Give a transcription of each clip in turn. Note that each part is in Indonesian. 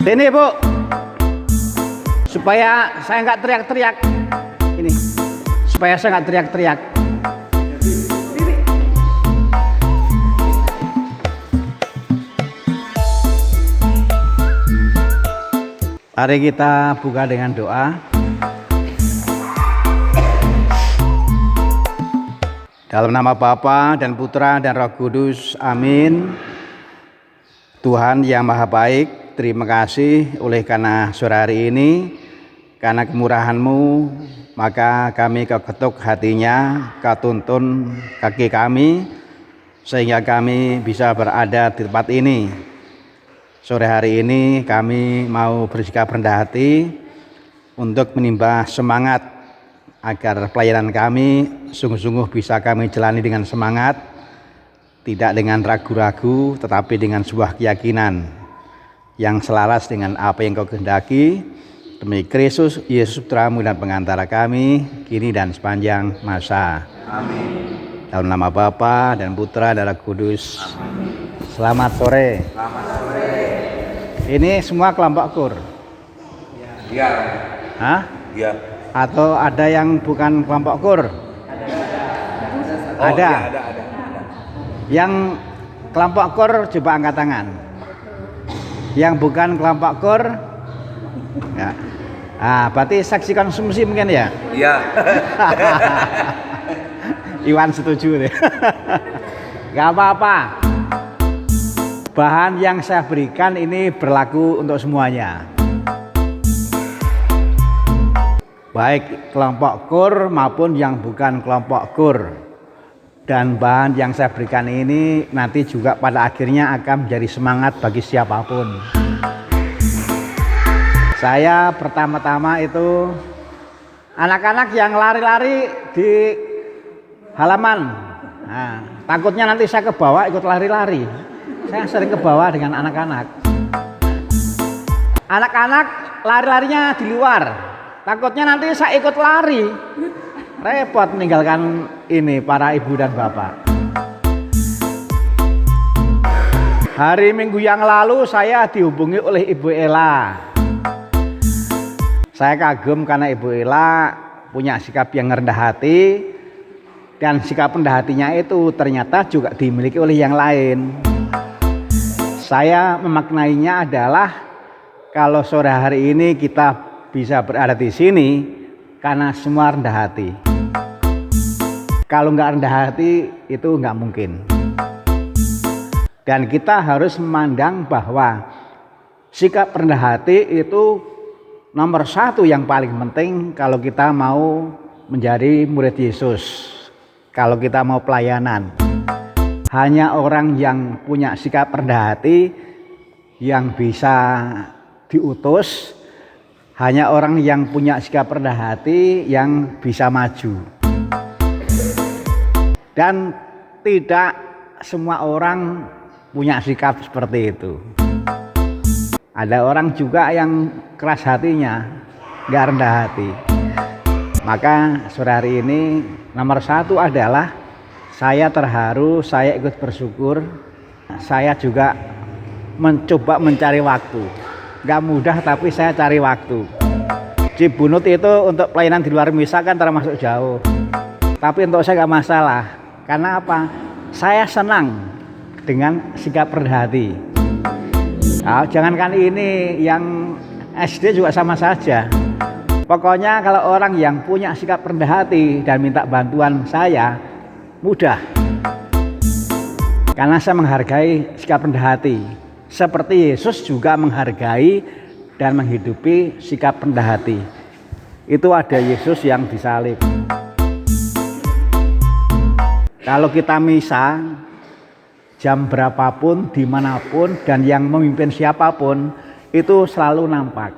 Ini Bu, supaya saya nggak teriak-teriak. Ini, supaya saya nggak teriak-teriak. Mari kita buka dengan doa. Dalam nama Bapa dan Putra dan Roh Kudus, amin. Tuhan yang Maha Baik, terima kasih oleh karena sore hari ini, karena kemurahan-Mu, maka kami Kau ketuk hatinya, Kau tuntun kaki kami, sehingga kami bisa berada di tempat ini. Sore hari ini kami mau bersikap rendah hati untuk menimba semangat agar pelayanan kami sungguh-sungguh bisa kami jalani dengan semangat, tidak dengan ragu-ragu, tetapi dengan sebuah keyakinan yang selaras dengan apa yang Kau kehendaki. Demi Kristus Yesus Putra-Mu dan pengantara kami, kini dan sepanjang masa. Amin. Dalam nama Bapa dan Putra dan Roh Kudus. Amin. Selamat sore. Selamat sore. Ini semua kelompok kur? Iya. Hah? Iya. Atau ada yang bukan kelompok kur? Oh, Ada. Iya, ada. Yang kelompok kur coba angkat tangan. Yang bukan kelompok kur? Ya. Ah, berarti saksi konsumsi mungkin ya? Iya. Iwan setuju deh. Gak apa-apa. Bahan yang saya berikan ini berlaku untuk semuanya. Baik kelompok kur maupun yang bukan kelompok kur. Dan bahan yang saya berikan ini nanti juga pada akhirnya akan menjadi semangat bagi siapapun. Saya pertama-tama itu anak-anak yang lari-lari di halaman. Nah, takutnya nanti saya ke bawah ikut lari-lari. Saya sering ke bawah dengan anak-anak. Anak-anak lari-larinya di luar. Takutnya nanti saya ikut lari. Repot meninggalkan ini para ibu dan bapak. Hari Minggu yang lalu saya dihubungi oleh Ibu Ella. Saya kagum karena Ibu Ella punya sikap yang rendah hati. Dan sikap rendah hatinya itu ternyata juga dimiliki oleh yang lain. Saya memaknainya adalah kalau sore hari ini kita bisa berada di sini karena semua rendah hati. Kalau nggak rendah hati itu nggak mungkin. Dan kita harus memandang bahwa sikap rendah hati itu nomor satu yang paling penting kalau kita mau menjadi murid Yesus. Kalau kita mau pelayanan. Hanya orang yang punya sikap rendah hati yang bisa diutus. Hanya orang yang punya sikap rendah hati yang bisa maju. Dan tidak semua orang punya sikap seperti itu. Ada orang juga yang keras hatinya, nggak rendah hati. Maka sore hari ini nomor satu adalah saya terharu, saya ikut bersyukur. Saya juga mencoba mencari waktu. Gak mudah tapi saya cari waktu. Cibunut itu untuk pelayanan di luar misa kan termasuk jauh. Tapi untuk saya gak masalah. Karena apa? Saya senang dengan sikap rendah hati. Nah, jangankan ini, yang SD juga sama saja. Pokoknya kalau orang yang punya sikap rendah hati dan minta bantuan saya, mudah. Karena saya menghargai sikap rendah hati. Seperti Yesus juga menghargai dan menghidupi sikap rendah hati. Itu ada Yesus yang disalib. Kalau kita misa, jam berapapun, dimanapun, dan yang memimpin siapapun, itu selalu nampak.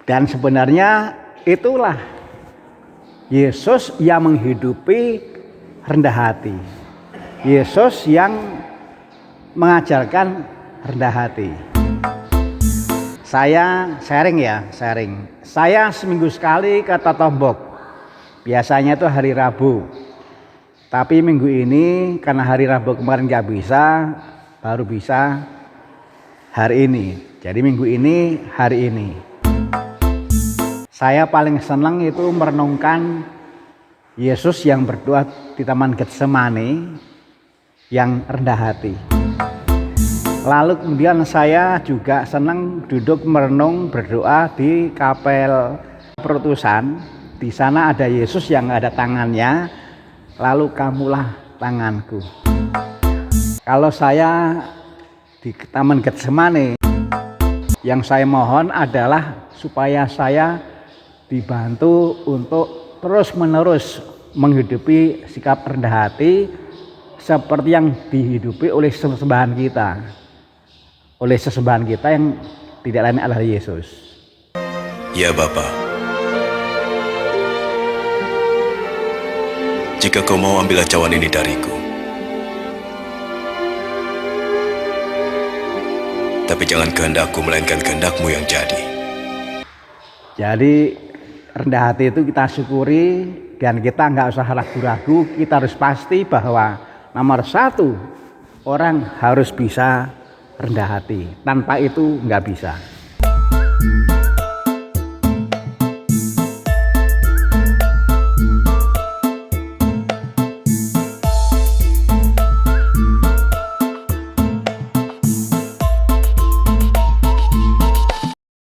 Dan sebenarnya itulah Yesus yang menghidupi rendah hati. Yesus yang mengajarkan rendah hati. Saya sharing. Saya seminggu sekali ke Totombok. Biasanya itu hari Rabu. Tapi minggu ini karena hari Rabu kemarin gak bisa, baru bisa hari ini. Jadi minggu ini, hari ini. Saya paling senang itu merenungkan Yesus yang berdoa di Taman Getsemani yang rendah hati. Lalu kemudian saya juga senang duduk merenung berdoa di kapel perutusan. Di sana ada Yesus yang ada tangannya, lalu kamulah tanganku. Kalau saya di Taman Getsemani, yang saya mohon adalah supaya saya dibantu untuk terus-menerus menghidupi sikap rendah hati seperti yang dihidupi oleh sesembahan kita. Oleh sesembahan kita yang tidak lain adalah Yesus. Ya Bapa, jika kau mau ambil cawan ini dariku, tapi jangan kehendakku melainkan kehendakmu yang jadi. Jadi rendah hati itu kita syukuri dan kita nggak usah ragu-ragu, kita harus pasti bahwa nomor satu orang harus bisa rendah hati, tanpa itu nggak bisa.